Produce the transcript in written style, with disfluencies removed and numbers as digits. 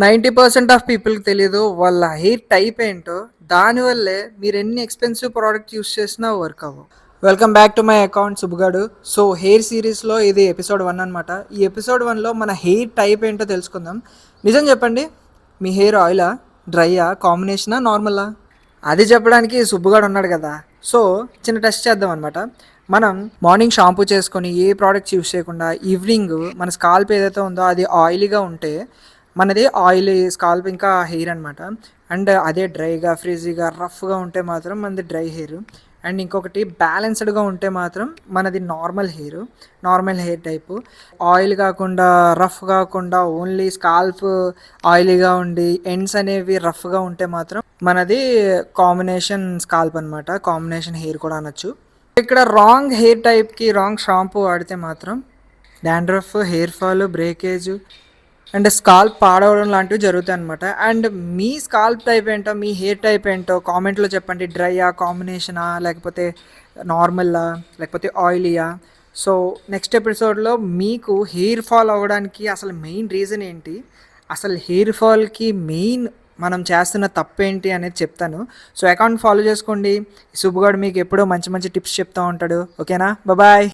90% of పీపుల్‌కి తెలీదు. వాళ్ళ హెయిర్ టైప్ ఏంటో. దానివల్లే మీరెన్ని ఎక్స్‌పెన్సివ్ ప్రొడక్ట్ యూజ్ చేసినా వర్క్ అవ్వవు. Welcome back to my account సుబ్బుగాడు. సో, హెయిర్ సీరీస్‌లో ఇది ఎపిసోడ్ 1 అనమాట. ఈ ఎపిసోడ్ 1లో మన హెయిర్ టైప్ ఏంటో తెలుసుకుందాం. నిజం చెప్పండి. మీ హెయిర్ ఆయిలా? డ్రైయా? కాంబినేషనా? నార్మలా? అది చెప్పడానికి సుబ్బుగాడు ఉన్నాడు కదా! సో, చిన్న టెస్ట్ చేద్దాం అనమాట. మనం మార్నింగ్ షాంపూ చేసుకొని ఏ ప్రొడక్ట్స్ యూజ్ చేయకుండా ఈవినింగ్ మన స్కాల్ప్ ఏదైతే ఉందో అది ఆయిలీగా ఉంటే మనది ఆయిలీ స్కాల్ప్ ఇంకా హెయిర్ అనమాట. అండ్ అదే డ్రైగా ఫ్రిజీగా రఫ్గా ఉంటే మాత్రం మనది డ్రై హెయిర్. అండ్ ఇంకొకటి బ్యాలెన్స్డ్గా ఉంటే మాత్రం మనది నార్మల్ హెయిర్ టైపు. ఆయిల్ కాకుండా రఫ్ కాకుండా ఓన్లీ స్కాల్ప్ ఆయిలీగా ఉండి ఎండ్స్ అనేవి రఫ్గా ఉంటే మాత్రం మనది కాంబినేషన్ స్కాల్ప్ అనమాట. కాంబినేషన్ హెయిర్ కూడా అనొచ్చు. ఇక్కడ రాంగ్ హెయిర్ టైప్కి రాంగ్ షాంపూ వాడితే మాత్రం dandruff, hair fall, breakage and scalp పాడవడం లాంటివి జరుగుతాయి అనమాట. అండ్ మీ స్కాల్ప్ టైప్ ఏంటో, మీ హెయిర్ టైప్ ఏంటో కామెంట్లో చెప్పండి. డ్రైయా, కాంబినేషనా, లేకపోతే నార్మల్లా, లేకపోతే ఆయిలీయా? సో నెక్స్ట్ ఎపిసోడ్లో మీకు హెయిర్ ఫాల్ అవ్వడానికి అసలు మెయిన్ రీజన్ ఏంటి, అసలు హెయిర్ ఫాల్కి మెయిన్ మనం చేస్తున్న తప్పేంటి అనేది చెప్తాను. సో అకౌంట్ ఫాలో చేసుకోండి. సుబ్బుగాడు మీకు ఎప్పుడో మంచి మంచి టిప్స్ చెప్తూ ఉంటాడు. ఓకేనా? బాయ్.